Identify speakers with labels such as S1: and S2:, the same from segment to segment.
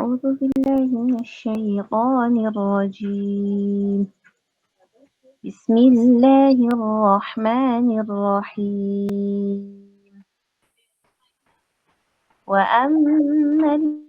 S1: أعوذ بالله من الشيطان الرجيم. بسم الله الرحمن الرحيم. وأما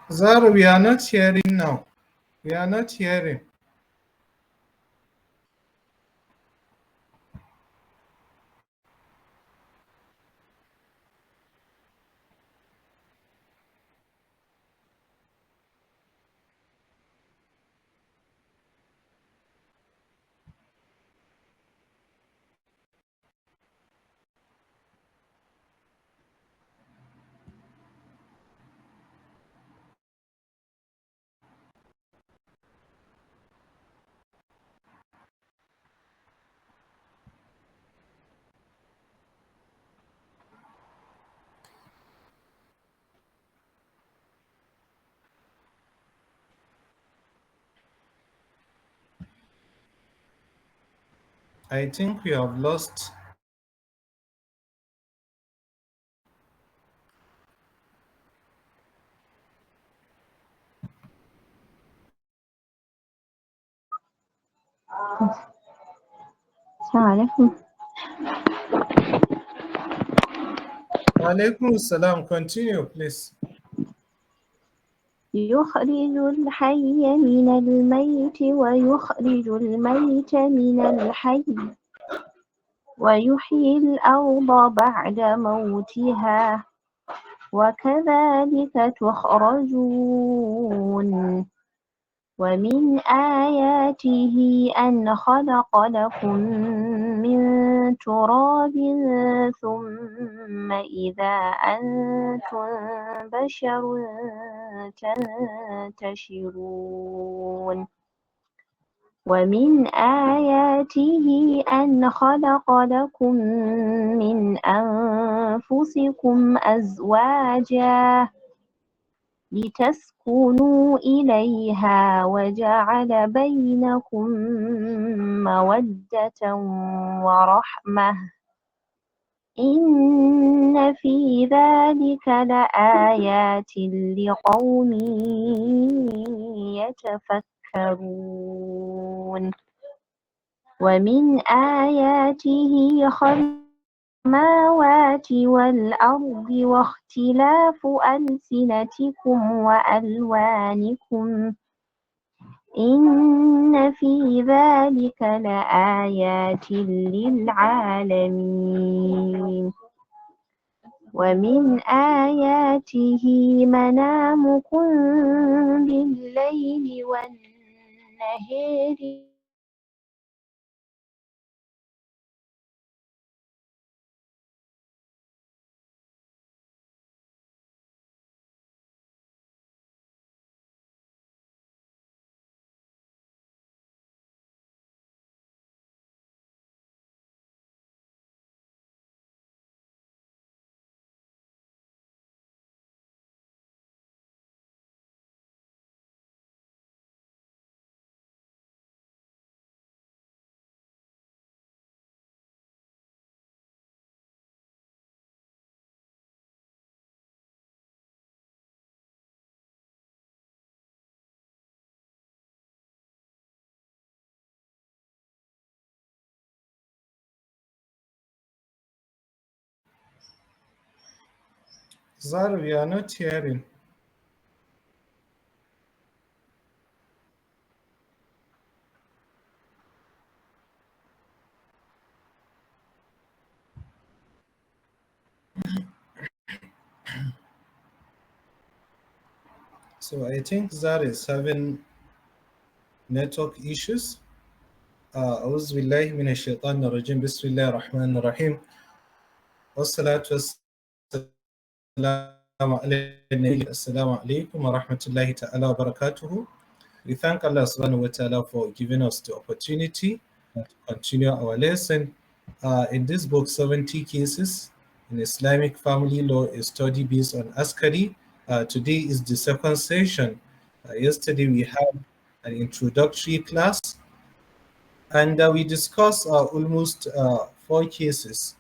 S2: Zara, we are not hearing now. We are not hearing. I think we have lost.
S1: السلام عليكم.
S2: Walaikum salam. Continue, please.
S1: يخرج الحي من الميت ويخرج الميت من الحي ويحيي الأرض بعد موتها وكذلك تخرجون. ومن آياته أن خلق لكم من تراب ثم إذا أنتم بشر تنتشرون. ومن آياته أن خلق لكم من أنفسكم أزواجا لتسكنوا إليها وجعل بينكم مودة ورحمة إن في ذلك لآيات لقوم يتفكرون. ومن آياته خلق السماوات والأرض واختلاف ألسنتكم وألوانكم إن في ذلك لآيات للعالمين. ومن آياته منامكم بالليل والنهار
S2: Zara, we are not hearing. So I think Zara is having network issues. أعوذ بالله من الشيطان الرجيم بسم الله الرحمن الرحيم والصلاة والسلام على النبي السلام عليكم ورحمة الله تعالى وبركاته. We thank Allah subhanahu wa ta'ala for giving us the opportunity to continue our lesson in this book, 70 Cases in Islamic Family Law, a study based on Askari. Today is the second session. Yesterday we had an introductory class, and we discussed almost four cases.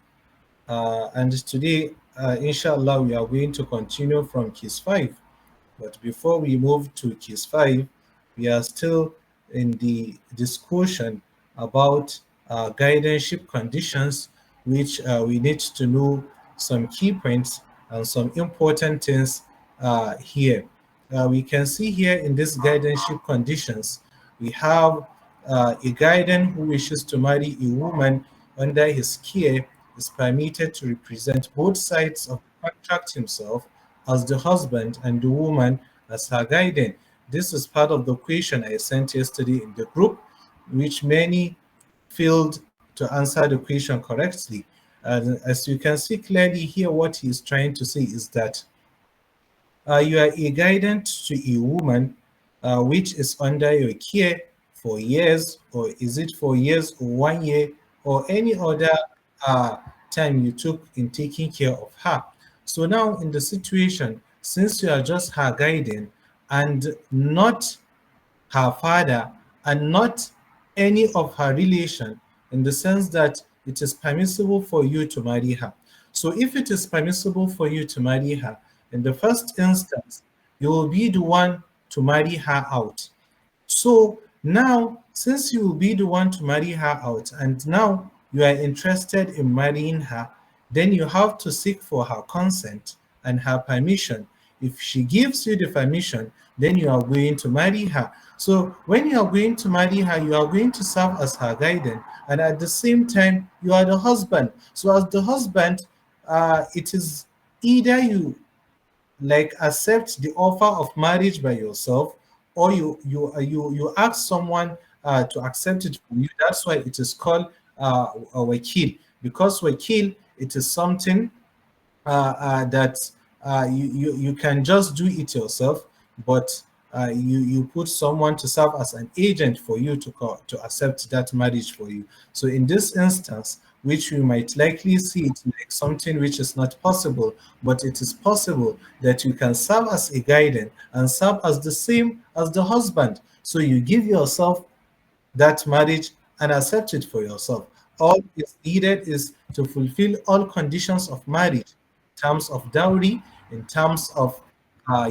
S2: And today, inshallah, we are going to continue from case 5. But before we move to case 5, we are still in the discussion about guardianship conditions, which we need to know some key points and some important things here. We can see here in this guardianship conditions, we have a guardian who wishes to marry a woman under his care is permitted to represent both sides of the contract himself as the husband and the woman as her guardian. This is part of the question I sent yesterday in the group, which many failed to answer the question correctly. And as you can see clearly here, what he is trying to say is that you are a guidance to a woman which is under your care for years, or is it for years or 1 year, or any other uh, time you took in taking care of her. So now in the situation, since you are just her guardian and not her father and not any of her relation, in the sense that it is permissible for you to marry her. So if it is permissible for you to marry her, in the first instance, you will be the one to marry her out. So now, since you will be the one to marry her out, and now you are interested in marrying her, then you have to seek for her consent and her permission. If she gives you the permission, then you are going to marry her. So when you are going to marry her, you are going to serve as her guardian, and at the same time, you are the husband. So as the husband, it is either you like accept the offer of marriage by yourself, or you ask someone to accept it for you. That's why it is called a wakil, because wakil, it is something that you can just do it yourself, but you put someone to serve as an agent for you to accept that marriage for you. So in this instance, which we might likely see it like something which is not possible, but it is possible that you can serve as a guardian and serve as the same as the husband. So you give yourself that marriage and accept it for yourself. All is needed is to fulfill all conditions of marriage in terms of dowry, in terms of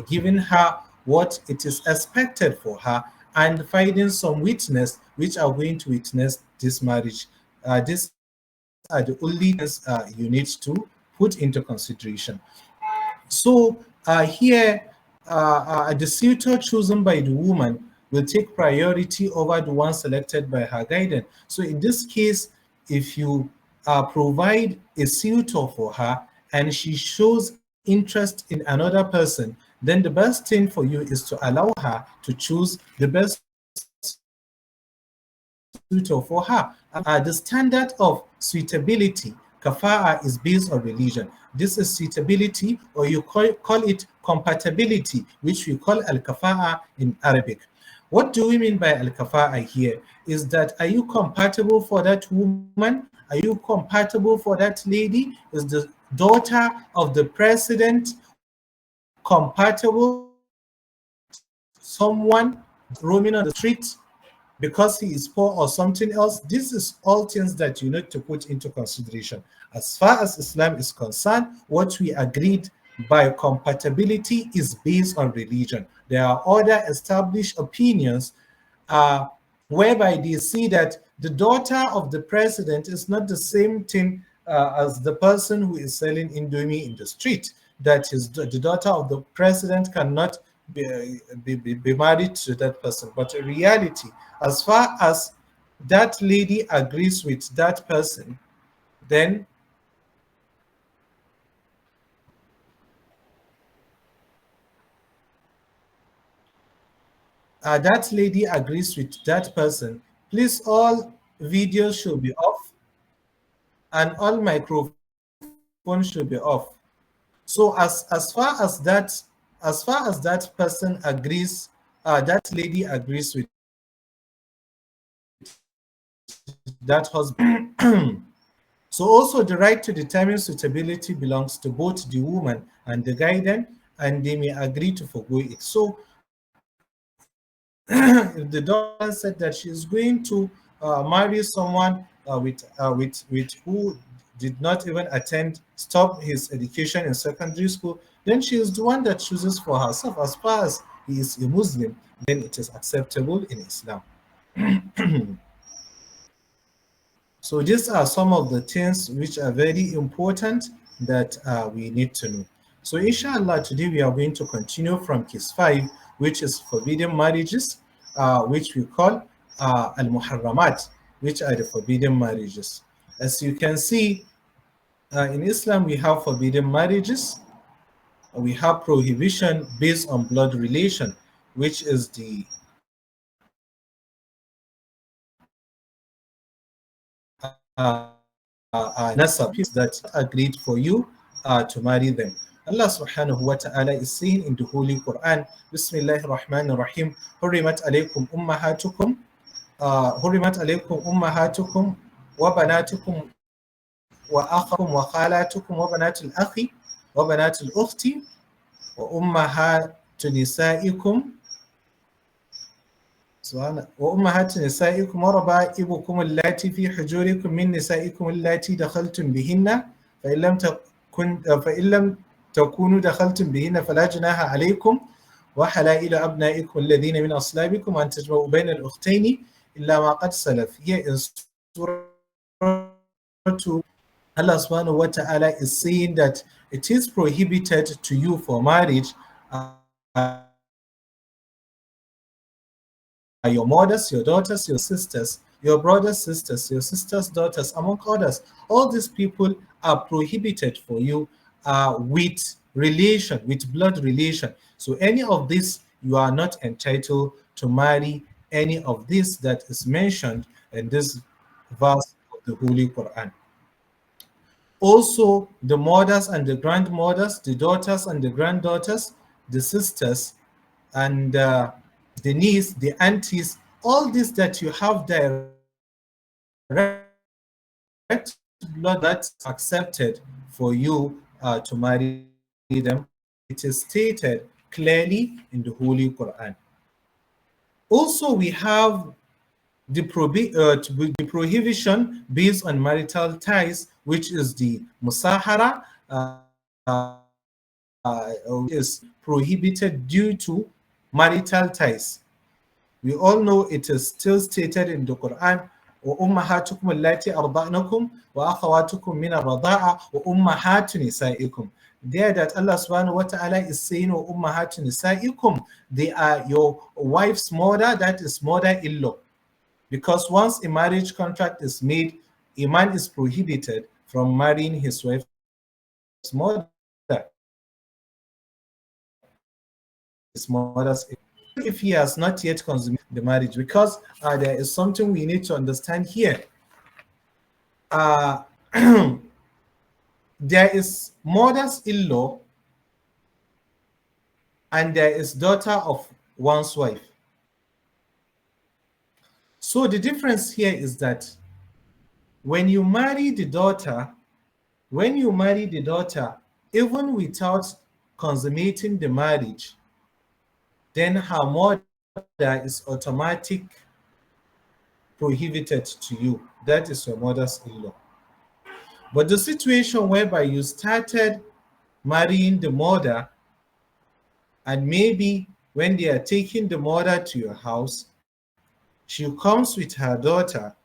S2: giving her what it is expected for her, and finding some witness which are going to witness this marriage. These are the only things you need to put into consideration. So here, the suitor chosen by the woman will take priority over the one selected by her guardian. So in this case, if you provide a suitor for her and she shows interest in another person, then the best thing for you is to allow her to choose the best suitor for her. The standard of suitability, kafaa, is based on religion. This is suitability, or you call it compatibility, which we call al-kafaa in Arabic. What do we mean by al-kafaa here? Is that are you compatible for that woman? Are you compatible for that lady? Is the daughter of the president compatible with someone roaming on the street because he is poor or something else? This is all things that you need to put into consideration. As far as Islam is concerned, what we agreed by compatibility is based on religion. There are other established opinions whereby they see that the daughter of the president is not the same thing as the person who is selling Indomie in the street. That is, the daughter of the president cannot be married to that person. But in reality, as far as that lady agrees with that person, then that lady agrees with that person. Please, all videos should be off and all microphones should be off. So as far as that person agrees that lady agrees with that husband. So also the right to determine suitability belongs to both the woman and the guardian, and they may agree to forgo it. So if the daughter said that she's going to marry someone with who did not even attend, stop his education in secondary school, then she is the one that chooses for herself. As far as he is a Muslim, then it is acceptable in Islam. So these are some of the things which are very important that we need to know. So inshallah, today we are going to continue from case 5, which is forbidden marriages, which we call al-muharramat, which are the forbidden marriages. As you can see, in Islam, we have forbidden marriages, we have prohibition based on blood relation, which is the nasab that agreed for you to marry them. Allah subhanahu wa ta'ala is saying in the Holy Quran, Bismillahir Rahmanir Rahim, Hurrimat alaykum ummahatukum, Hurrimat alaykum ummahatukum wa banatukum wa akhakum wa khalatukum wa banatul akhi wa banatul ukhti wa ummahatu nisaikum وأمهات نسائكم وربائبكم اللاتي في حجوركم من نسائكم اللاتي دخلتم بهن فإن لم تكونوا دخلتم بهن فلا جناح عليكم وحلائل أبنائكم الذين من أصلابكم أن تجمعوا بين الأختين إلا ما قد سلف. Here in Surah 2, Allah subhanahu wa ta'ala is saying that it is prohibited to you for marriage your mothers, your daughters, your sisters, your brothers, sisters, your sisters, daughters, among others. All these people are prohibited for you with relation, with blood relation. So any of this, you are not entitled to marry any of this that is mentioned in this verse of the Holy Quran. Also, the mothers and the grandmothers, the daughters and the granddaughters, the sisters, and the niece, the aunties, all this that you have direct blood that's accepted for you to marry them. It is stated clearly in the Holy Quran. Also, we have the prohibition based on marital ties, which is the musahara, is prohibited due to marital ties. We all know it is still stated in the Quran, وَأُمَّهَاتُكُمُ اللَّاتِي أَرْضَعْنَكُمْ وَأَخَوَاتُكُم مِّنَ الرَّضَاعَةِ وَأُمَّهَاتُ نِسَائِكُم. There that Allah subhanahu wa ta'ala is saying, وَأُمَّهَاتُ نِسَائِكُم, they are your wife's mother, that is mother-in-law. Because once a marriage contract is made, a man is prohibited from marrying his wife's mother. His mother's, if he has not yet consummated the marriage, because there is something we need to understand here. There is mother's-in-law and there is daughter of one's wife. So the difference here is that when you marry the daughter, even without consummating the marriage, then her mother is automatic prohibited to you. That is your mother's-in-law. But the situation whereby you started marrying the mother, and maybe when they are taking the mother to your house, she comes with her daughter,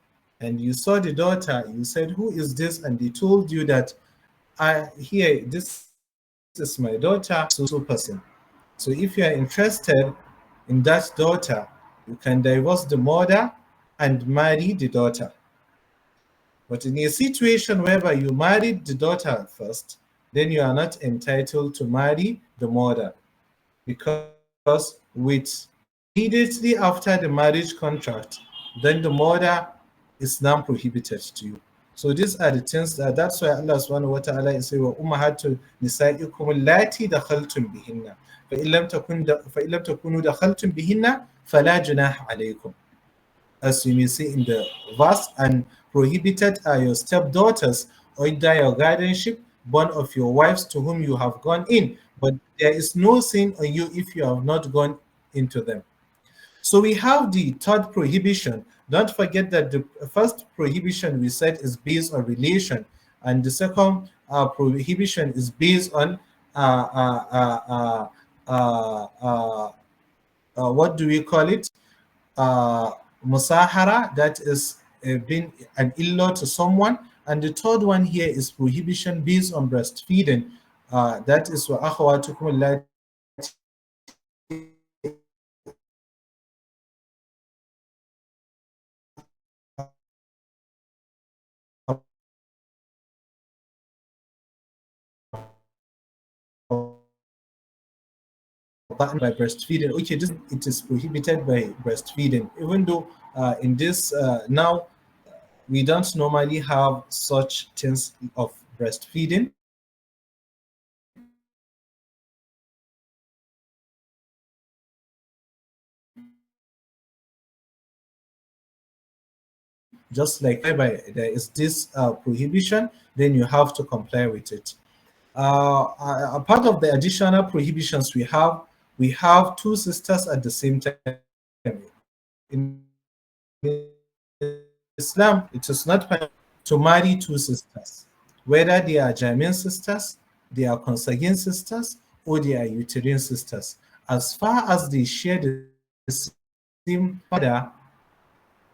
S2: and you saw the daughter, you said, "Who is this?" And they told you that, "Here, this is my daughter, so person." So if you are interested in that daughter, you can divorce the mother and marry the daughter. But in a situation whereby you married the daughter first, then you are not entitled to marry the mother, because with immediately after the marriage contract, then the mother is now prohibited to you. So these are the things that's why Allah subhanahu wa ta'ala is saying, وَأُمَّهَاتُ نِسَائِكُمُ اللَّاتِي دَخَلْتُمْ بِهِنَّ فَإِن لَمْ تَكُونُوا دَخَلْتُمْ بِهِنَّ فَلَا جُنَاحَ عَلَيْكُمْ. As you may see in the verse, and prohibited are your stepdaughters under your guardianship, born of your wives to whom you have gone in, but there is no sin on you if you have not gone into them. So we have the third prohibition. Don't forget that the first prohibition we said is based on relation, and the second prohibition is based on uh, uh, uh, what do we call it? Uh, Musahara, that is being an ill to someone. And the third one here is prohibition based on breastfeeding. That is wa akhawatukum allati by breastfeeding. Okay, this it is prohibited by breastfeeding, even though in this now we don't normally have such things of breastfeeding. Just like whereby there is this prohibition, then you have to comply with it. A part of the additional prohibitions we have two sisters at the same time. In Islam, it is not permitted to marry two sisters, whether they are Jamian sisters, they are consanguine sisters, or they are uterine sisters. As far as they share the same father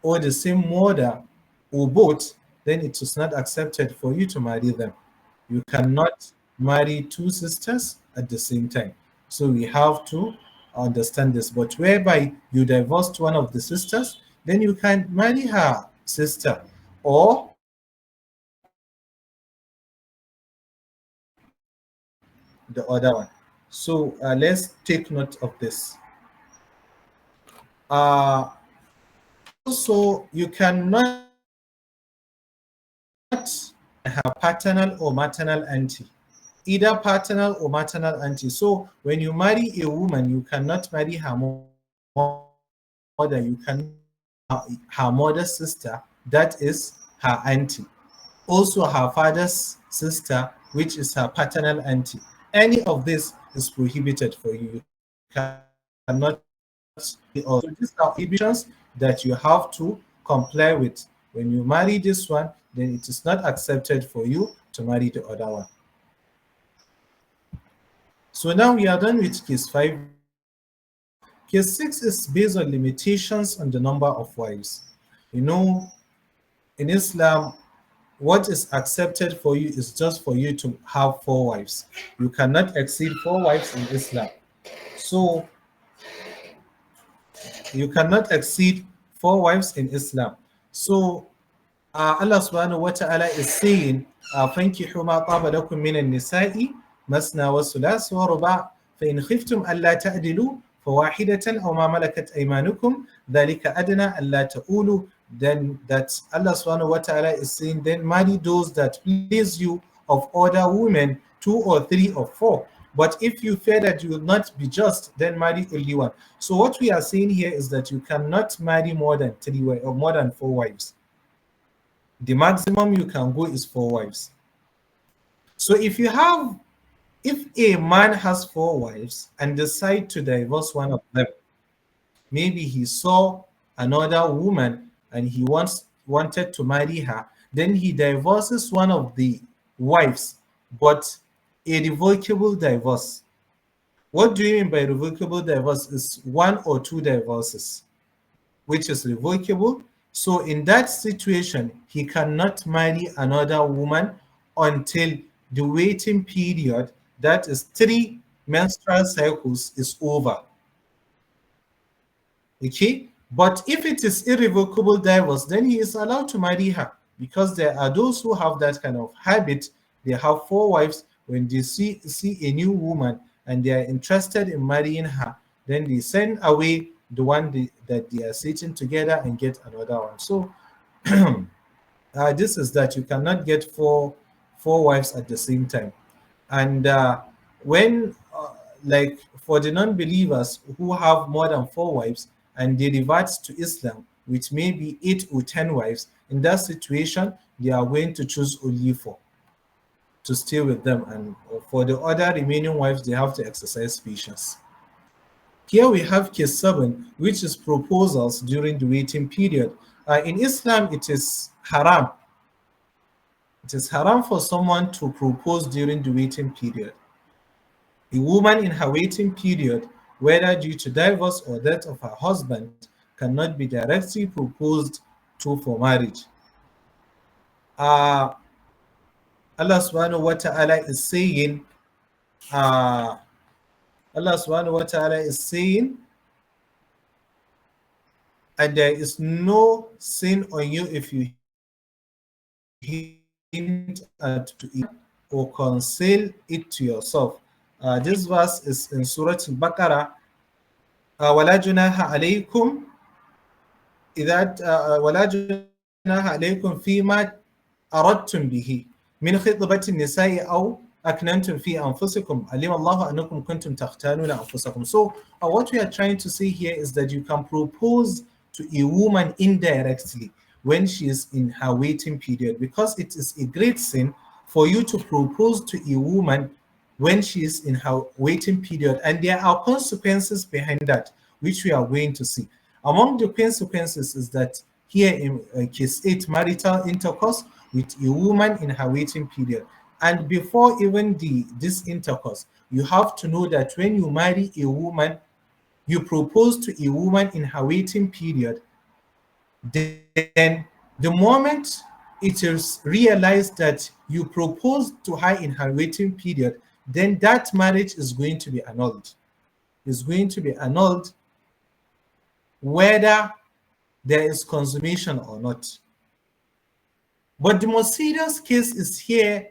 S2: or the same mother or both, then it is not accepted for you to marry them. You cannot marry two sisters at the same time. So we have to understand this. But whereby you divorced one of the sisters, then you can marry her sister or the other one. So let's take note of this. Uh, also, you cannot have paternal or maternal auntie, either paternal or maternal auntie. So when you marry a woman, you cannot marry her mother, you can her mother's sister, that is her auntie. Also her father's sister, which is her paternal auntie. Any of this is prohibited for you. You cannot. So these are prohibitions that you have to comply with. When you marry this one, then it is not accepted for you to marry the other one. So now we are done with case 5. Case 6 is based on limitations on the number of wives. You know, in Islam, what is accepted for you is just for you to have 4 wives. You cannot exceed 4 wives in Islam. So you cannot exceed 4 wives in Islam. So Allah subhanahu wa ta'ala is saying, فَانْكِحُوا مَا طَابَ لَكُم مِّنَ النِّسَاءِ مَثْنَى وَثُلَاثَ وَرُبَاعَ فَإِنْ خِفْتُمْ أَلَّا تَعْدِلُوا فَوَاحِدَةً أَوْ مَا مَلَكَتْ أَيْمَانُكُمْ ذَلِكَ أَدْنَىٰ أَلَّا تَؤُولُوا. Then that Allah subhanahu wa ta'ala is saying, then marry those that please you of other women, 2 or 3 or 4. But if you fear that you will not be just, then marry only one. So what we are saying here is that you cannot marry more than 3 or more than 4 wives. The maximum you can go is 4 wives. So if a man has 4 wives and decide to divorce one of them, maybe he saw another woman and he wanted to marry her, then he divorces one of the wives, but a revocable divorce. What do you mean by revocable divorce? Is 1 or 2 divorces, which is revocable. So in that situation, he cannot marry another woman until the waiting period, that is 3 menstrual cycles, is over. Okay? But if it is irrevocable divorce, then he is allowed to marry her, because there are those who have that kind of habit. They have 4 wives. When they see a new woman and they are interested in marrying her, then they send away the one that they are sitting together and get another one. So this is that you cannot get four wives at the same time. And when like for the non-believers who have more than four wives and they revert to Islam with maybe 8 or 10 wives, in that situation they are going to choose only four to stay with them, and for the other remaining wives they have to exercise patience. Here we have case 7, which is proposals during the waiting period. In Islam, it is haram. It is haram for someone to propose during the waiting period. A woman in her waiting period, whether due to divorce or death of her husband, cannot be directly proposed to for marriage. Uh, Allah subhanahu wa ta'ala is saying, uh, Allah subhanahu wa ta'ala is saying, and there is no sin on you if you hint at to it or conceal it to yourself. This verse is in Surah Al-Baqarah. وَلَا جُنَاحَ عَلَيْكُمْ إِذَا وَلَا جُنَاحَ عَلَيْكُمْ فِيمَا أَرَدْتُمْ بِهِ من خطبة النساء أو أكننتم في أنفسكم علم الله أنكم كنتم تختانون أنفسكم. So what we are trying to say here is that you can propose to a woman indirectly when she is in her waiting period, because it is a great sin for you to propose to a woman when she is in her waiting period, and there are consequences behind that, which we are going to see. Among the consequences is that here in case 8, marital intercourse with a woman in her waiting period. And before even this intercourse, you have to know that when you marry a woman, you propose to a woman in her waiting period, then the moment it is realized that you proposed to her in her waiting period, then that marriage is going to be annulled. It's going to be annulled whether there is consummation or not. But the most serious case is here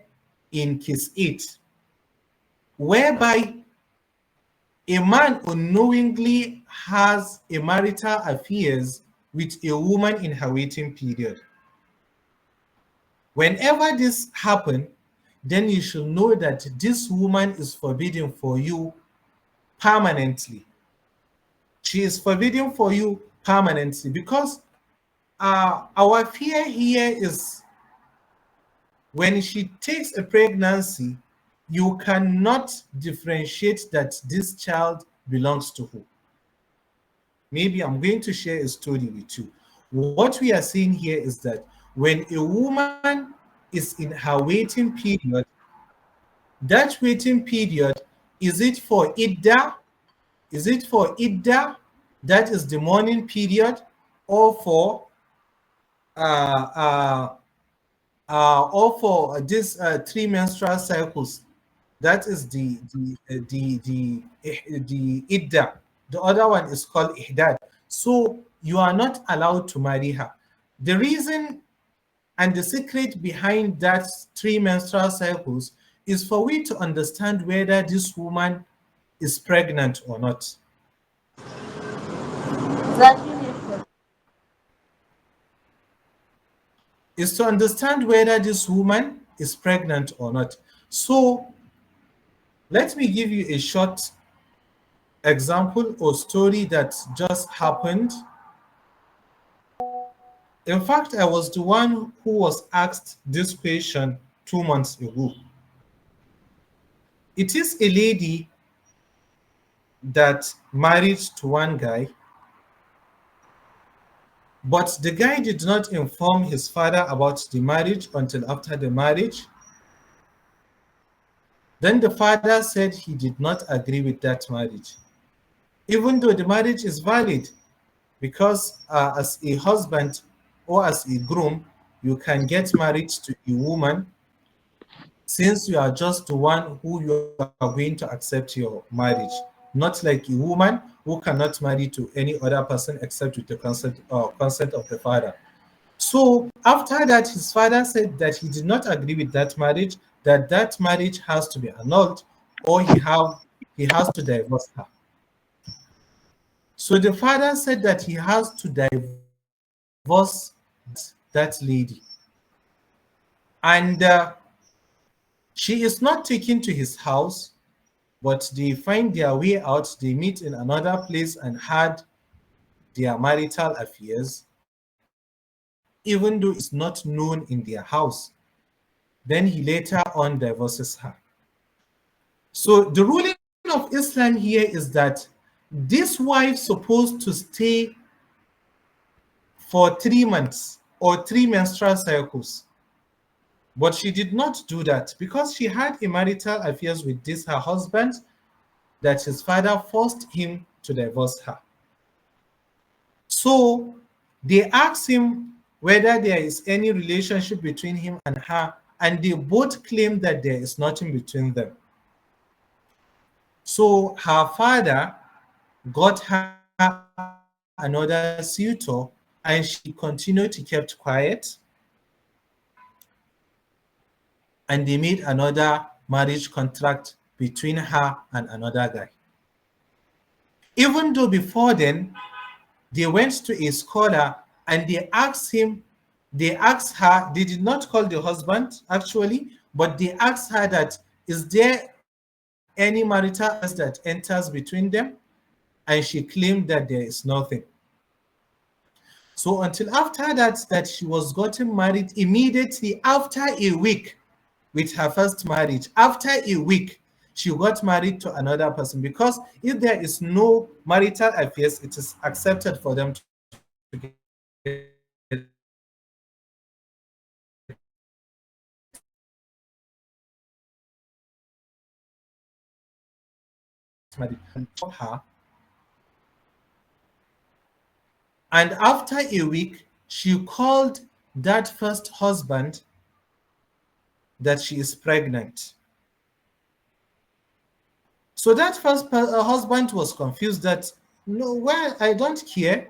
S2: in case 8, whereby a man unknowingly has a marital affairs with a woman in her waiting period. Whenever this happens, then you should know that this woman is forbidden for you permanently. She is forbidden for you permanently, because our fear here is when she takes a pregnancy, you cannot differentiate that this child belongs to who. Maybe I'm going to share a story with you. What we are seeing here is that when a woman is in her waiting period, that waiting period, is it for idda? Is it for idda? That is the mourning period, or for this 3 menstrual cycles? That is the idda. The other one is called ihdad. So you are not allowed to marry her. The reason and the secret behind that 3 menstrual cycles is for we to understand whether this woman is pregnant or not. Is to understand whether this woman is pregnant or not. So let me give you a short example or story that just happened. In fact, I was the one who was asked this question 2 months ago. It is a lady that married to one guy, but the guy did not inform his father about the marriage until after the marriage. Then the father said he did not agree with that marriage, even though the marriage is valid, because as a husband or as a groom, you can get married to a woman since you are just the one who you are going to accept your marriage, not like a woman who cannot marry to any other person except with the consent of the father. So after that, his father said that he did not agree with that marriage, that that marriage has to be annulled, or he has to divorce her. So the father said that he has to divorce that lady. And she is not taken to his house, but they find their way out. They meet in another place and had their marital affairs, even though it's not known in their house. Then he later on divorces her. So the ruling of Islam here is that this wife supposed to stay for 3 months or three menstrual cycles. But she did not do that because she had a marital affairs with this her husband that his father forced him to divorce her. So they asked him whether there is any relationship between him and her, and they both claim that there is nothing between them. So her father got her another suitor, and she continued to keep quiet, and they made another marriage contract between her and another guy. Even though before then, they went to a scholar and they asked her, they did not call the husband actually, but they asked her that, is there any marital affairs that enters between them? And she claimed that there is nothing. So until after that she was gotten married immediately after a week with her first marriage. After a week, she got married to another person, because if there is no marital affairs, it is accepted for them to get married. Her. And after a week, she called that first husband that she is pregnant. So that first husband was confused that, no, well, I don't care.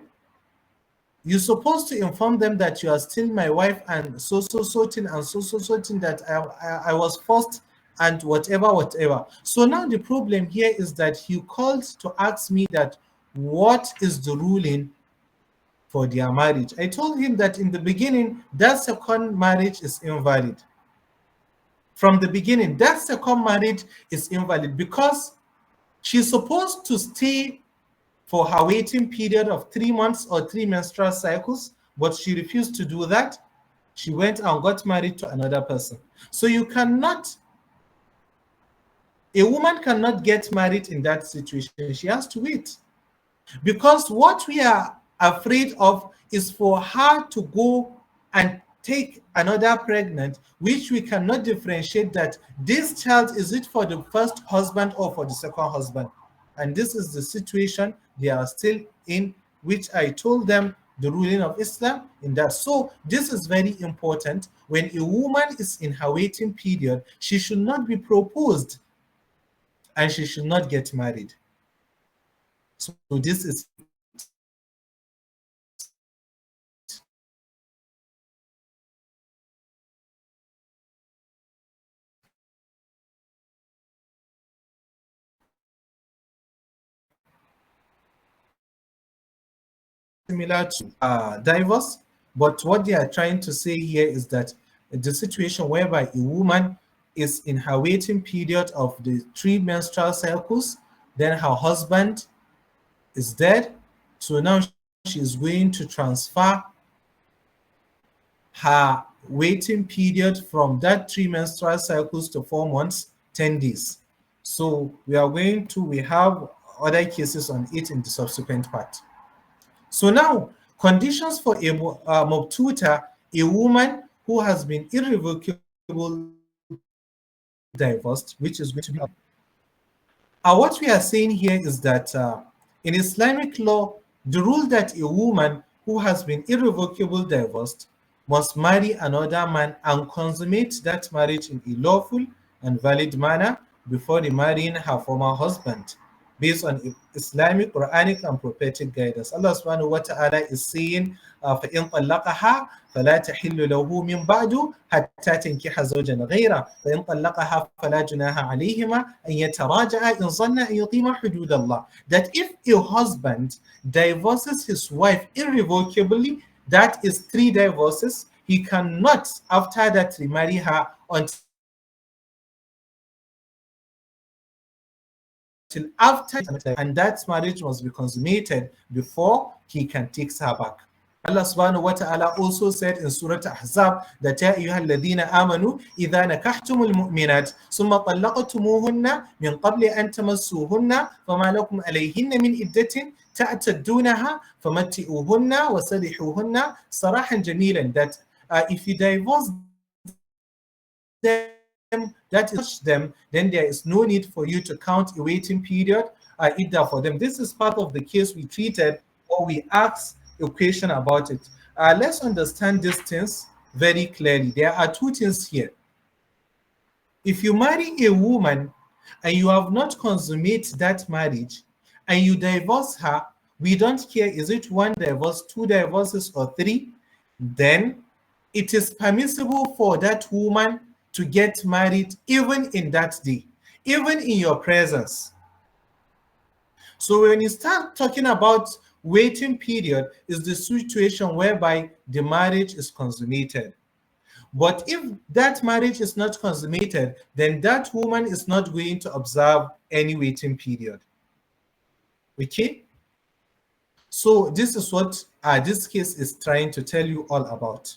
S2: You're supposed to inform them that you are still my wife, and so thing and so thing, that I was forced and whatever. So now the problem here is that he called to ask me that what is the ruling for their marriage. I told him that in the beginning, that second marriage is invalid. From the beginning, that second marriage is invalid because she's supposed to stay for her waiting period of 3 months or three menstrual cycles, but she refused to do that. She went and got married to another person. So a woman cannot get married in that situation. She has to wait. Because what we are afraid of is for her to go and take another pregnant, which we cannot differentiate that this child, is it for the first husband or for the second husband? And this is the situation they are still in, which I told them the ruling of Islam in that. So this is very important. When a woman is in her waiting period, she should not be proposed and she should not get married. So this is similar to divorce, but what they are trying to say here is that the situation whereby a woman is in her waiting period of the three menstrual cycles, then her husband is dead, so now she is going to transfer her waiting period from that three menstrual cycles to 4 months, 10 days. So we have other cases on it in the subsequent part. So now, conditions for a mubtuta, a woman who has been irrevocably divorced, which is going to be. What we are saying here is that in Islamic law, the rule that a woman who has been irrevocably divorced must marry another man and consummate that marriage in a lawful and valid manner before remarrying her former husband, based on Islamic, Quranic, and prophetic guidance. Allah subhanahu wa ta'ala is saying, فَإِنْ طَلَّقَهَا فَلَا تَحِلُّ لَهُ مِنْ بَعْدُ حَتَّى تَنْكِحَ زَوْجًا غَيْرَهُ فَإِنْ طَلَّقَهَا فَلَا جُنَاحَ عَلَيْهِمَا أَنْ يَتَرَاجَعَا إِنْ ظَنَّا أَنْ يُقِيمَا حُدُودَ اللَّهِ. That if a husband divorces his wife irrevocably, that is 3 divorces, he cannot after that remarry her until after he has completed his marriage, and that marriage must be consummated before he can take her back. Allah subhanahu wa ta'ala also said in Surah Ahzab that Ya ayyuhalladhina amanu idha nakahtumul mu'minat summa talaqtumuhunna min qabli an tamassuhunna fama lakum alayhinna min iddatin ta'taddunaha famatti'uhunna wa sarihuhunna sarahan jamilan, that if you divorce them, that is touch them, then there is no need for you to count a waiting period either for them. This is part of the case we treated, or we asked a question about it. Let's understand these things very clearly. There are two things here. If you marry a woman and you have not consummated that marriage and you divorce her, we don't care, is it one divorce, two divorces, or three? Then it is permissible for that woman to get married even in that day, even in your presence. So when you start talking about waiting period, is the situation whereby the marriage is consummated. But if that marriage is not consummated, then that woman is not going to observe any waiting period. Okay? So this is what this case is trying to tell you all about.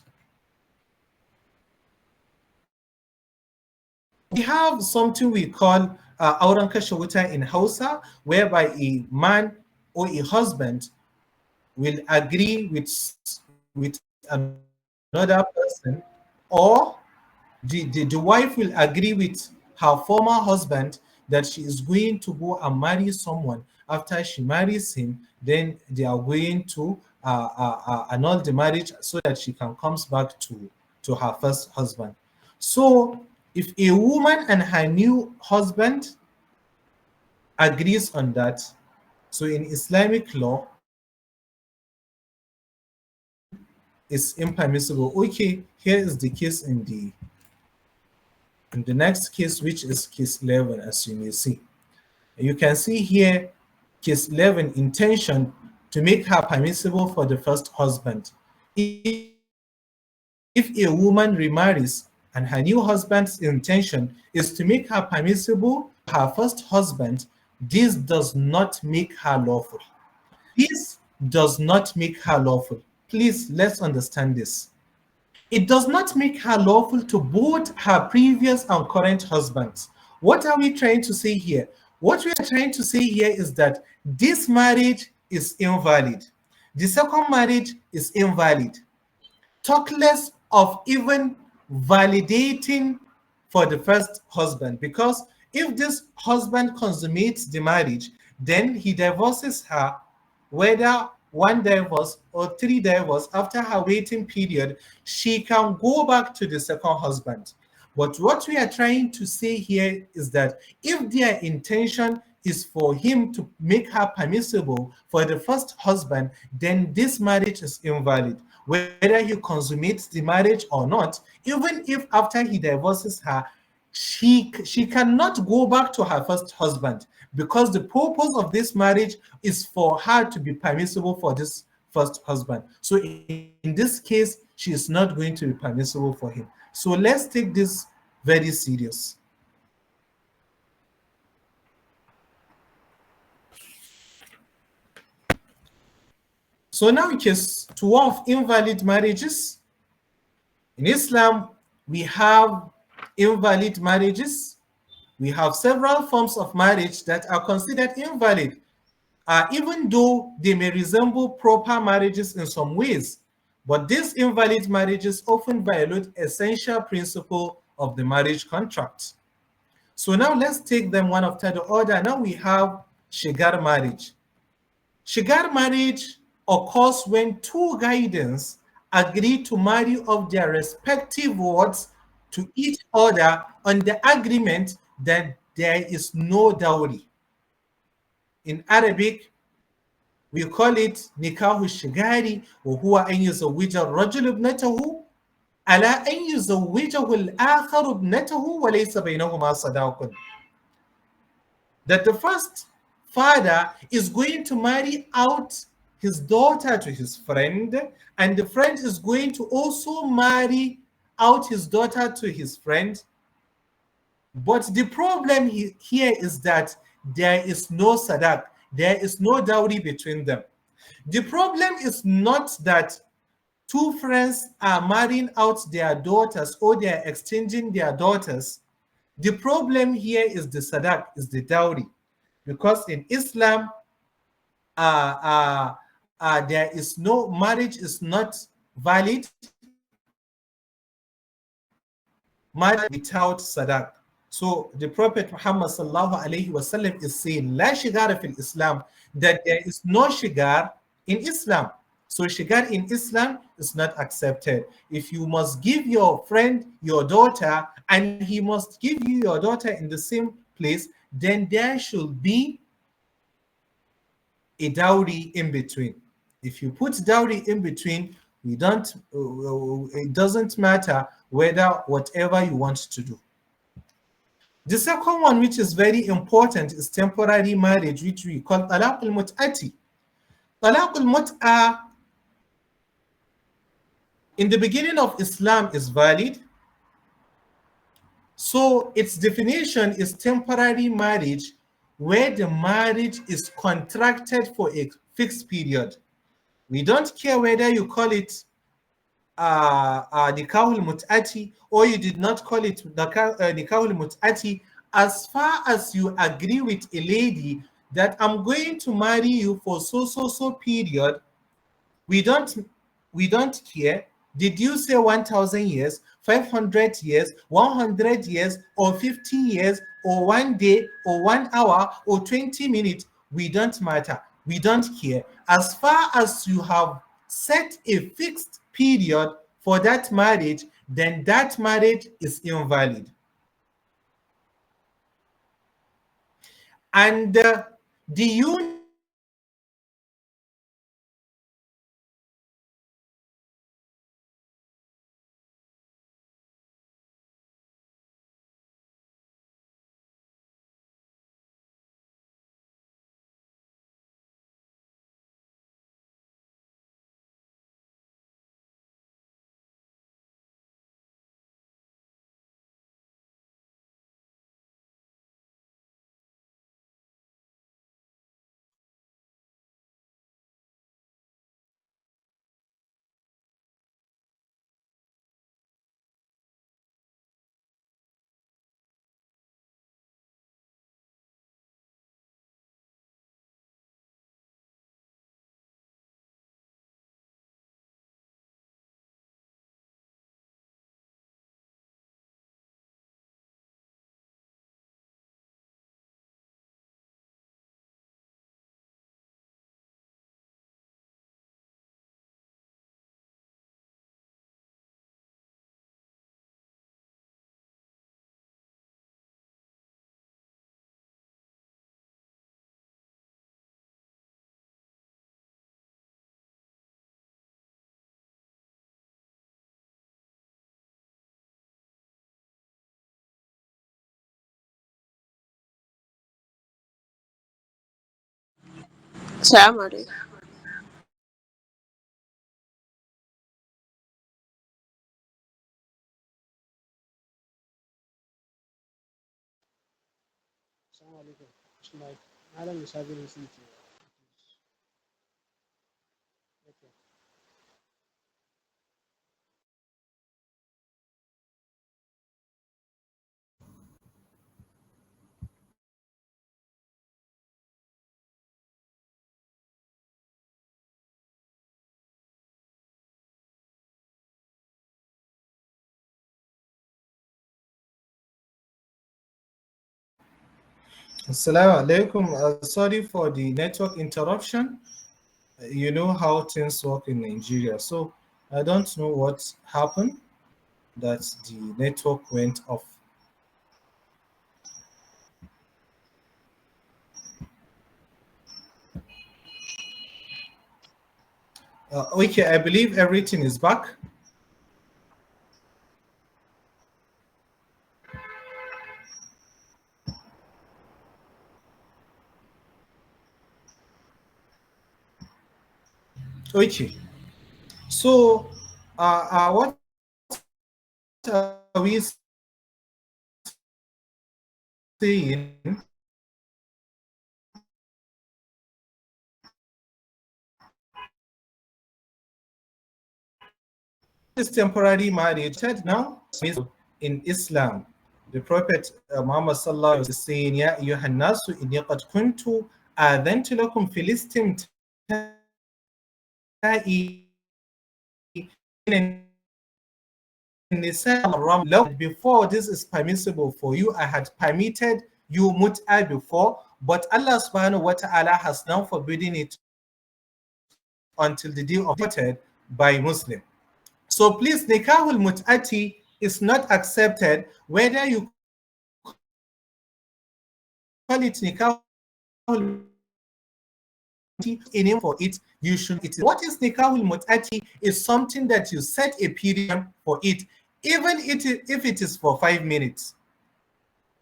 S2: We have something we call auren kashe wuta in Hausa, whereby a man or a husband will agree with another person, or the wife will agree with her former husband that she is going to go and marry someone. After she marries him, then they are going to annul the marriage so that she can come back to her first husband. So if a woman and her new husband agrees on that, so in Islamic law, waiting is impermissible. Okay, here is the case in the next case, which is case 11, as you may see. You can see here, case 11, intention to make her permissible for the first husband. If a woman remarries and her new husband's intention is to make her permissible to her first husband, this does not make her lawful. This does not make her lawful. Please, let's understand this. It does not make her lawful to both her previous and current husbands. What are we trying to say here? What we are trying to say here is that this marriage is invalid. The second marriage is invalid. Talk less of even validating for the first husband, because if this husband consummates the marriage, then he divorces her, whether one divorce or three divorce. After her waiting period, she can go back to the second husband. But what we are trying to say here is that if their intention is for him to make her permissible for the first husband, then this marriage is invalid. Whether he consummates the marriage or not, even if after he divorces her, she cannot go back to her first husband, because the purpose of this marriage is for her to be permissible for this first husband. So in this case, she is not going to be permissible for him. So let's take this very serious. So now in case 12, invalid marriages. In Islam, we have invalid marriages. We have several forms of marriage that are considered invalid, even though they may resemble proper marriages in some ways. But these invalid marriages often violate essential principle of the marriage contract. So now let's take them one after the other. Now we have shigar marriage. Shigar marriage occurs when two guardians agree to marry off their respective wards to each other on the agreement that there is no dowry. In Arabic, we call it nikahu shigari, وهو أن يزوج الرجل ابنته على أن يزوجه الآخر ابنته وليس بينهما صداق. That the first father is going to marry out his daughter to his friend, and the friend is going to also marry out his daughter to his friend. But the problem here is that there is no sadak, there is no dowry between them. The problem is not that two friends are marrying out their daughters or they are exchanging their daughters. The problem here is the sadak, is the dowry. Because in Islam, there is no marriage is not valid, marriage without sadak. So the Prophet Muhammad sallallahu alaihi wasallam is saying, "La shigara fil Islam," that there is no shigar in Islam. So shigar in Islam is not accepted. If you must give your friend your daughter and he must give you your daughter in the same place, then there should be a dowry in between. If you put dowry in between, we don't. It doesn't matter whether whatever you want to do. The second one, which is very important, is temporary marriage, which we call talaq al-mut'ati. Talaq al-mut'a in the beginning of Islam is valid. So its definition is temporary marriage where the marriage is contracted for a fixed period. We don't care whether you call it nikahul mut'ati or you did not call it nikahul mut'ati, as far as you agree with a lady that I'm going to marry you for so period, we don't care. Did you say 1000 years, 500 years, 100 years, or 50 years, or 1 day, or 1 hour, or 20 minutes? We don't matter. We don't care. As far as you have set a fixed period for that marriage, then that marriage is invalid. And the union
S3: Assalamu alaikum.
S4: Assalamu alaikum. It's like Adam is having his meeting. Okay.
S2: Assalamu alaikum. Sorry for the network interruption. You know how things work in Nigeria. So I don't know what happened that the network went off. Okay, I believe everything is back. Okay. So, what are we saying? This temporary marriage now in Islam. The Prophet Muhammad sallallahu alaihi wasallam is saying, "Ya ayyuhan nasu inni qad kuntu adhantu lakum fil istimta'i before this is permissible for you. I had permitted you mut'a before, but Allah subhanahu wa ta'ala has now forbidden it until the day of by Muslim. So please, nikahul mut'ati is not accepted, whether you call it nikahul in him for it, you should it is what is nikahul mut'ati is something that you set a period for it, even if it is for 5 minutes.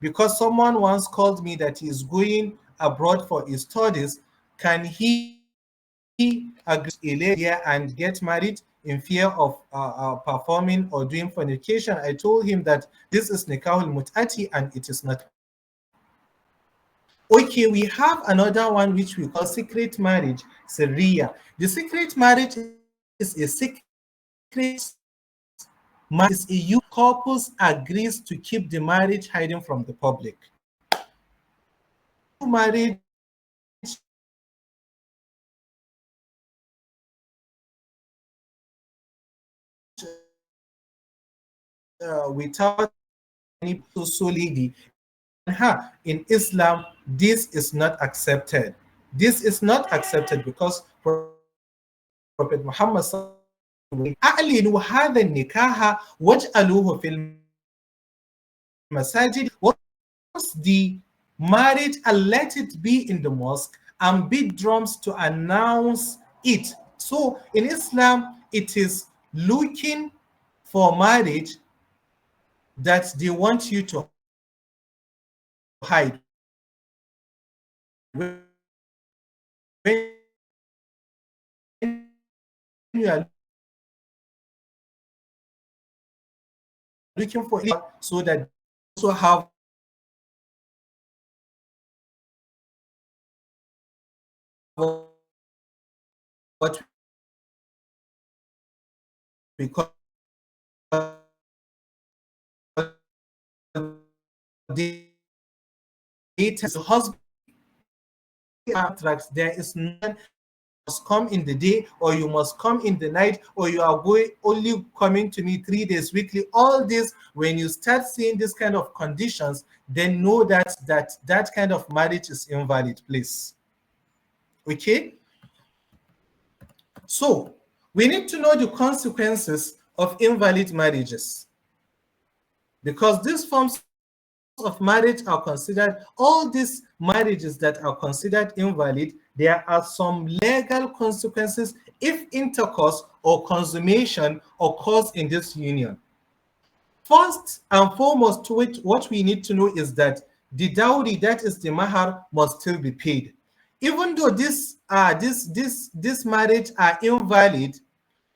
S2: Because someone once called me that he is going abroad for his studies, can he agree a lady and get married in fear of performing or doing fornication? I told him that this is nikahul mut'ati and it is not permissible. Okay, we have another one which we call secret marriage, Sharia. The secret marriage is a secret marriage, is a you couples agrees to keep the marriage hidden from the public. You marriage without any so lady in Islam, this is not accepted. This is not accepted because Prophet Muhammad أعلنوا هذا النكاح واجعلوه في المساجد the marriage and let it be in the mosque and beat drums to announce it. So in Islam, it is looking for marriage that they want you to hide. When you are looking for it, you should so that also have what we call the husband contracts. There is none must come in the day or you must come in the night or you are going only coming to me 3 days weekly. All this, when you start seeing this kind of conditions, then know that kind of marriage is invalid, please. Okay, so we need to know the consequences of invalid marriages, because these forms of marriage are considered, all these marriages that are considered invalid, there are some legal consequences if intercourse or consummation occurs in this union. First and foremost, what we need to know is that the dowry, that is the mahar, must still be paid. Even though this marriage are invalid,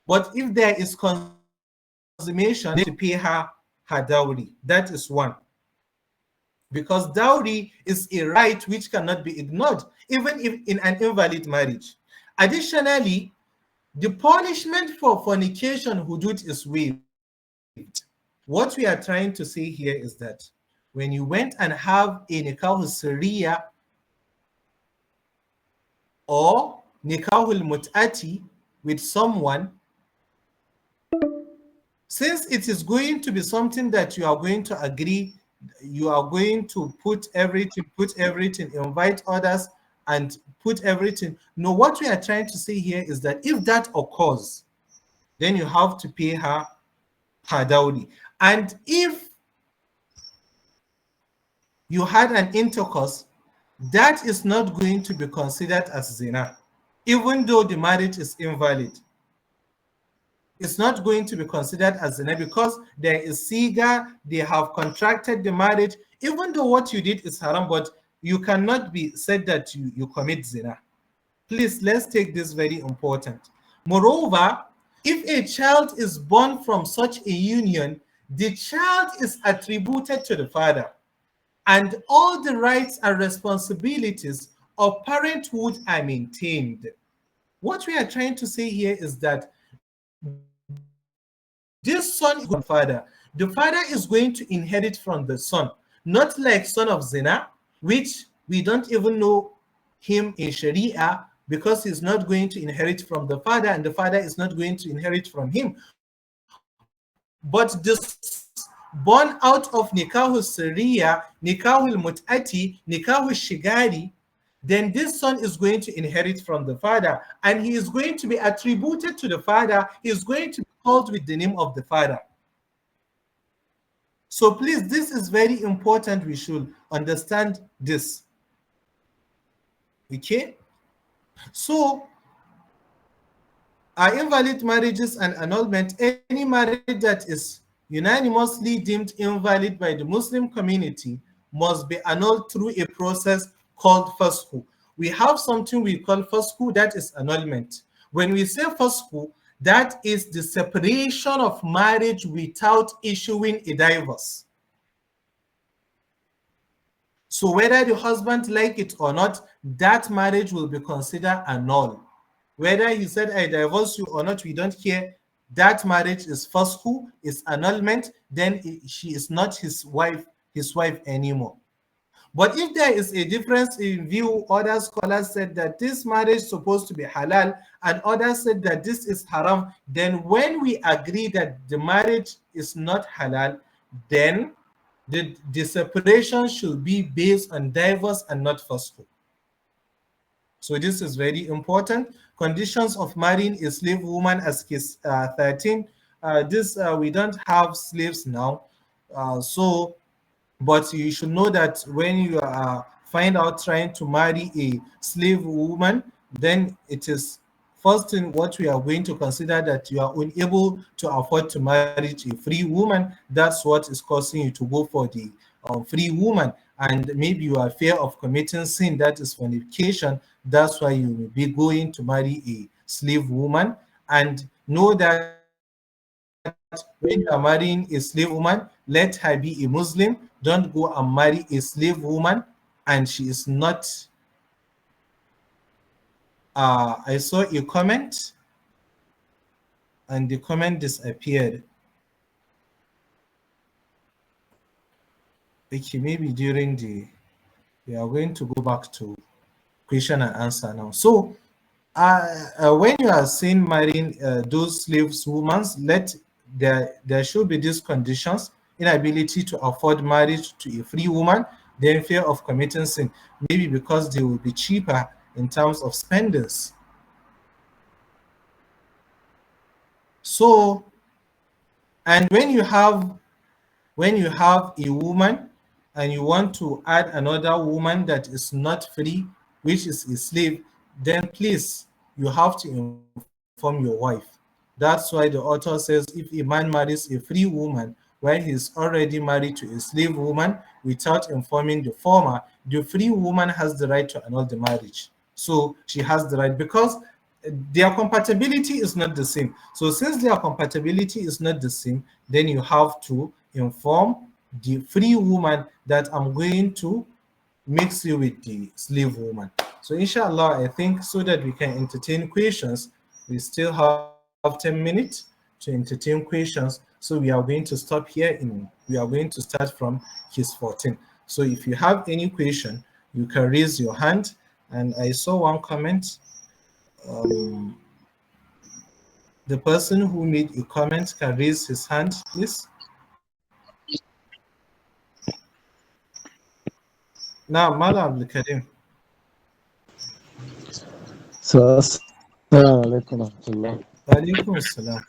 S2: but if there is consummation, to pay her dowry. That is one. Because dowry is a right which cannot be ignored, even if in an invalid marriage. Additionally, the punishment for fornication hudud is waived. What we are trying to say here is that when you went and have a nikahul sariya or nikahul mut'ati with someone, since it is going to be something that you are going to agree, you are going to put everything, invite others and put everything. No, what we are trying to say here is that if that occurs, then you have to pay her dowry. And if you had an intercourse, that is not going to be considered as zina, even though the marriage is invalid. It's not going to be considered as zina because there is siga, they have contracted the marriage, even though what you did is haram, but you cannot be said that you commit zina. Please, let's take this very important. Moreover, if a child is born from such a union, the child is attributed to the father, and all the rights and responsibilities of parenthood are maintained. What we are trying to say here is that this son is going to father. The father is going to inherit from the son, not like son of zina, which we don't even know him in Sharia, because he's not going to inherit from the father, and the father is not going to inherit from him. But this born out of nikahul sariya, nikahul mut'ati, nikahul shigari, then this son is going to inherit from the father, and he is going to be attributed to the father. He is going to be called with the name of the father. So please, this is very important. We should understand this. Okay? So, invalid marriages and annulment, any marriage that is unanimously deemed invalid by the Muslim community must be annulled through a process called fasku. We have something we call fasku, that is annulment. When we say fasku, that is the separation of marriage without issuing a divorce. So whether the husband like it or not, that marriage will be considered annulled. Whether he said, I divorce you or not, we don't care. That marriage is fasku, is annulment, then she is not his wife anymore. But if there is a difference in view, other scholars said that this marriage is supposed to be halal, and others said that this is haram, then when we agree that the marriage is not halal, then the separation should be based on divorce and not fasku. So this is very important. Conditions of marrying a slave woman as case 13. We don't have slaves now. But you should know that when you find out trying to marry a slave woman, then it is first thing what we are going to consider that you are unable to afford to marry a free woman. That's what is causing you to go for the free woman. And maybe you are fear of committing sin, that is fornication. That's why you will be going to marry a slave woman. And know that when you are marrying a slave woman, let her be a Muslim. Don't go and marry a slave woman and she is not. I saw a comment and the comment disappeared. Okay, maybe during we are going to go back to question and answer now. So when you are saying marrying those slaves women, there should be these conditions: inability to afford marriage to a free woman, then fear of committing sin, maybe because they will be cheaper in terms of spendings. So, and when you have a woman and you want to add another woman that is not free, which is a slave, then please, you have to inform your wife. That's why the author says if a man marries a free woman while he is already married to a slave woman without informing the former, the free woman has the right to annul the marriage. So she has the right, because their compatibility is not the same. So since their compatibility is not the same, then you have to inform the free woman that I'm going to mix you with the slave woman. So inshallah, I think so that we can entertain questions, we still have 10 minutes to entertain questions. So we are going to stop here. We are going to start from case 14. So if you have any question, you can raise your hand. And I saw one comment. The person who made a comment can raise his hand, please. Now, Mala Abdul Karim.
S3: So, assalamu alaikum warahmatullah.
S2: Alaikum assalam.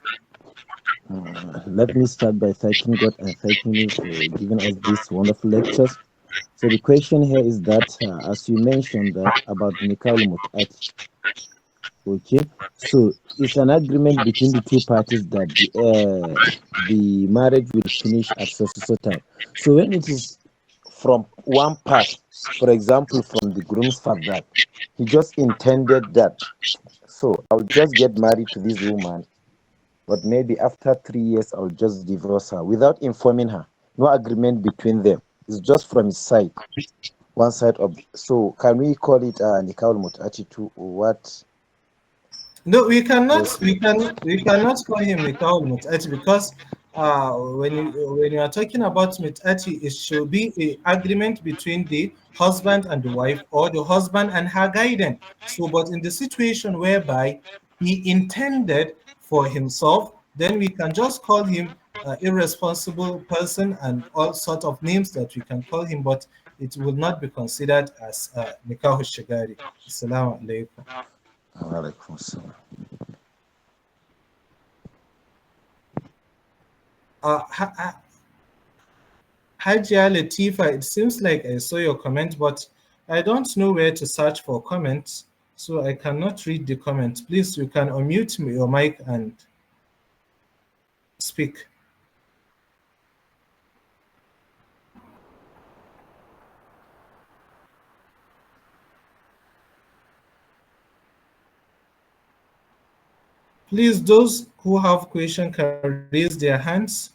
S3: Let me start by thanking God and thanking you for giving us these wonderful lectures. So the question here is that, as you mentioned that about Nikah al-Mut'at, okay, so it's an agreement between the two parties that the marriage will finish at so time. So when it is from one part, for example, from the groom's father. He just intended that. So I'll just get married to this woman, but maybe after 3 years, I'll just divorce her without informing her. No agreement between them. It's just from his side, one side of. So can we call it nikah mutati too, or what?
S2: No, we cannot.
S3: Yes.
S2: We cannot call him Nikahul Mutati because when you are talking about Mutati, it should be a agreement between the husband and the wife, or the husband and her guardian. So, but in the situation whereby he intended for himself, then we can just call him irresponsible person and all sort of names that we can call him, but it will not be considered as Nikahul Shagari. Assalamu alaikum.
S3: Alaikum salam.
S2: Hajia Latifa, it seems like I saw your comment, but I don't know where to search for comments, so I cannot read the comment. Please, you can unmute your mic and speak. Please, those who have questions can raise their hands.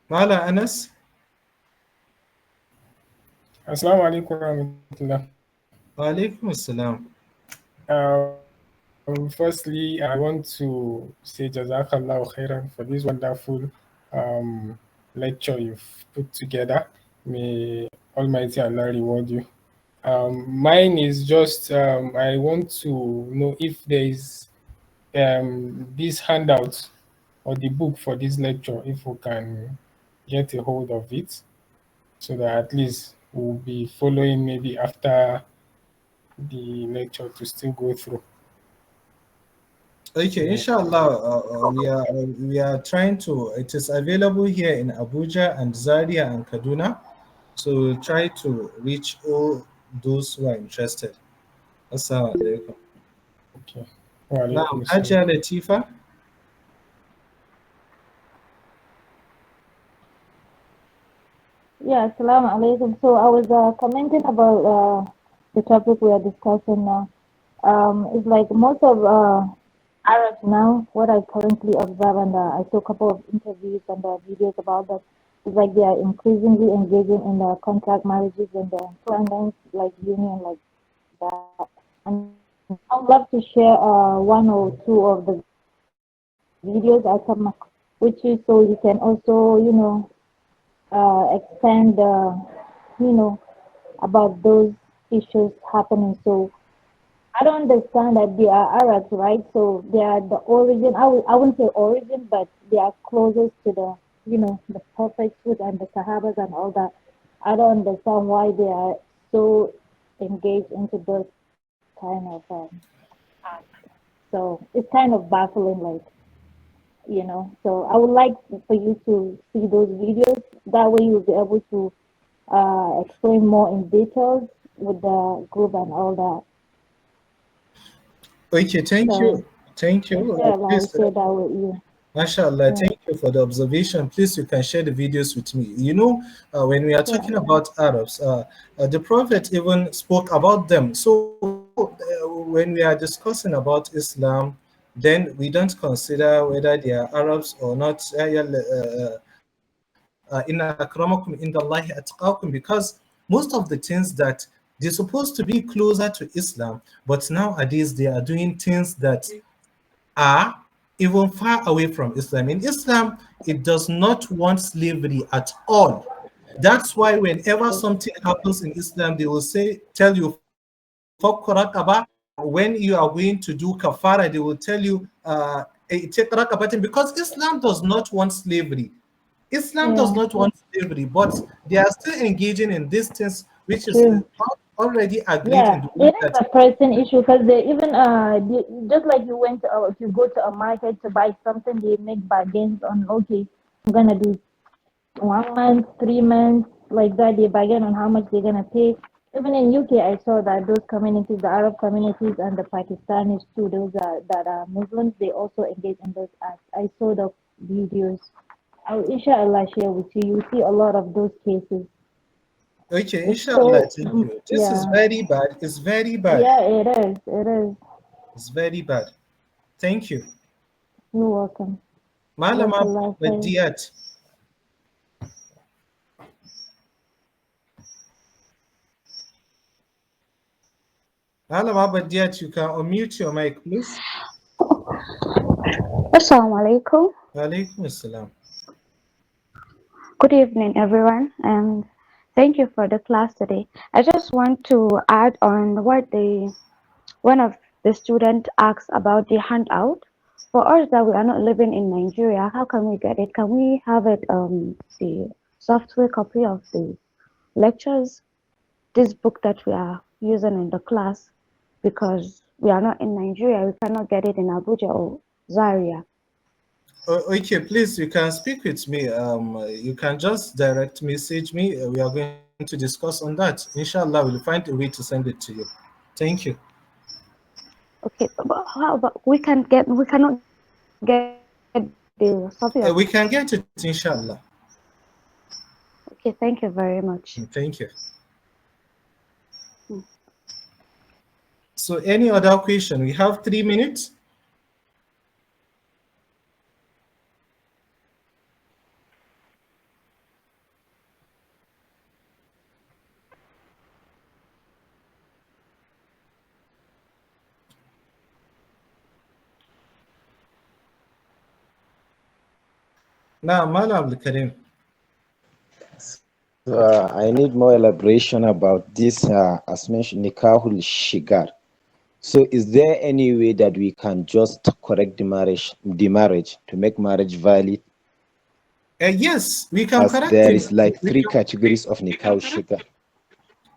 S2: Mala Anas.
S4: Assalamu alaikum warahmatullah.
S2: Wa alaikum assalam.
S4: Firstly, I want to say Jazakallah khairan for this wonderful lecture you've put together. May Almighty Allah reward you. Mine is just I want to know if there is this handout or the book for this lecture, if we can get a hold of it, so that at least we'll be following maybe after the lecture to still go through.
S2: Okay, inshallah, we are trying to. It is available here in Abuja and Zaria and Kaduna, so we'll try to reach all those who are interested. Assalamu alaikum.
S4: Okay. Wa
S2: Now,
S4: alaikum
S2: Hajia
S4: assalam.
S2: Latifa.
S5: Yeah, assalamu alaikum. So I was commenting about the topic we are discussing now. It's like most of Arabs now, what I currently observe, and I saw a couple of interviews and videos about that, it's like they are increasingly engaging in the contract marriages and the employment, like union, like that. And I would love to share one or two of the videos I come across, which is so you can also, expand, about those issues happening. So I don't understand that they are Arabs, right? So they are the origin. I wouldn't say origin, but they are closest to the, the Prophethood and the Sahabas and all that. I don't understand why they are so engaged into those kind of acts. So it's kind of baffling, like, So I would like for you to see those videos. That way you'll be able to explain more in details with the group and all that.
S2: Okay, thank
S5: So,
S2: you. Thank you.
S5: inshallah, I'll
S2: Please,
S5: share that with you.
S2: mashallah,
S5: Yeah.
S2: thank you for the observation. Please, you can share the videos with me. When we are
S5: Yeah.
S2: talking about Arabs, the Prophet even spoke about them. So, when we are discussing about Islam, then we don't consider whether they are Arabs or not. Inna akramakum indallahi atqakum, because most of the things that they're supposed to be closer to Islam, but nowadays they are doing things that are even far away from Islam. In Islam, it does not want slavery at all. That's why whenever something happens in Islam, they will tell you, "Fakk raqaba." When you are going to do kafara, they will tell you, "Take raqabatin," because Islam does not want slavery. Islam does
S5: Yeah,
S2: not want slavery, but they are still engaging in these things, which is
S5: true.
S2: already agreed in
S5: Yeah,
S2: the way
S5: it is
S2: that.
S5: a person issue because they even just like you went if you go to a market to buy something, they make bargains on, okay, I'm gonna do 1 month, 3 months, like that. They bargain on how much they're gonna pay. Even in UK, I saw that those communities, the Arab communities and the Pakistanis too, those that are Muslims, they also engage in those acts. I saw the videos. I'll inshallah share with you. You see a lot of those cases.
S2: Okay,
S5: It's
S2: inshallah,
S5: so
S2: thank you. This is
S5: yeah,
S2: very bad. It's very bad.
S5: yeah. It is. It is.
S2: It's very bad. Thank you.
S5: You're welcome.
S2: Malama
S5: Jazakallah khair.
S2: Badiat. Malama Badiat, you can unmute your mic, please.
S6: Assalamu alaikum.
S2: Walaikum assalam.
S6: Good evening, everyone, and thank you for the class today. I just want to add on what one of the students asked about the handout. For us that we are not living in Nigeria, how can we get it? Can we have it the software copy of the lectures, this book that we are using in the class, because we are not in Nigeria, we cannot get it in Abuja or Zaria.
S2: Okay, please, you can speak with me. You can just direct message me. We are going to discuss on that. Inshallah, we'll find a way to send it to you. Thank you.
S6: Okay, but how about we cannot get the software of it?
S2: We can get it, inshallah.
S6: Okay, thank you very much.
S2: Thank you. So, any other question? We have 3 minutes. Now, Malam Abdul Karim.
S3: I need more elaboration about this, as mentioned, Nikahul Shigar. So is there any way that we can just correct the marriage to make marriage valid?
S2: Yes, we can
S3: As
S2: correct
S3: there
S2: it.
S3: is like 3 categories of Nikahul Shigar.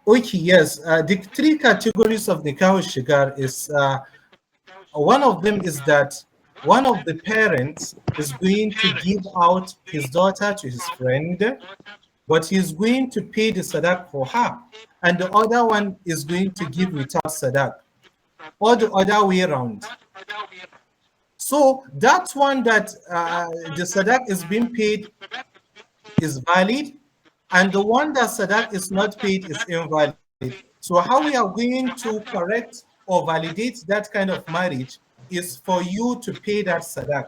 S2: Okay, yes. The 3 categories of Nikah Shigar is one of them is that one of the parents is going to give out his daughter to his friend, but he's going to pay the sadaq for her, and the other one is going to give without sadaq, or the other way around. So that one that the sadaq is being paid is valid, and the one that sadaq is not paid is invalid. So how we are going to correct or validate that kind of marriage is for you to pay that sadaq.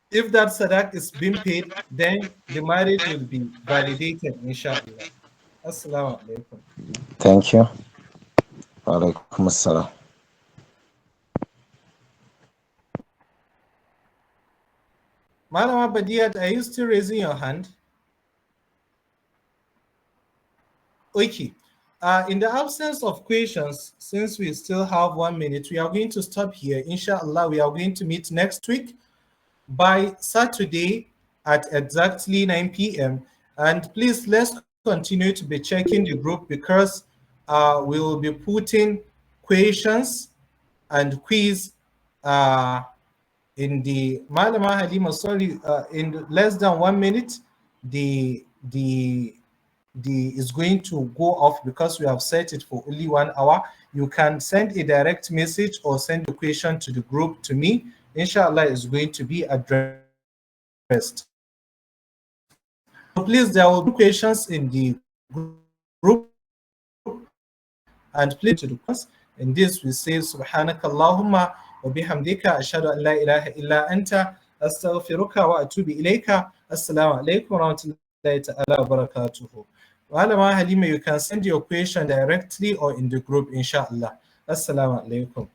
S2: If that sadaq is being paid, then the marriage will be validated, inshallah. Assalamu alaikum.
S3: Thank you. Walaikum assalam.
S2: Malama Badiat, are you still raising your hand? Okay. In the absence of questions, since we still have 1 minute, we are going to stop here. Inshallah, we are going to meet next week by Saturday at exactly 9 p.m. And please, let's continue to be checking the group, because we will be putting questions and quiz in the Malama Halima, sorry, in less than 1 minute, the is going to go off because we have set it for only 1 hour. You can send a direct message or send a question to the group to me. Inshallah, is going to be addressed. So please, there will be questions in the group, and please to the questions. In this, we say Subhanaka Allahumma wa bihamdika ashhadu an la ilaha illa anta astaghfiruka wa atubu ilayka. Assalamu alaikum wa rahmatullahi ta'ala wa barakatuhu. Malama Halima, you can send your question directly or in the group, inshallah. Assalamu alaikum.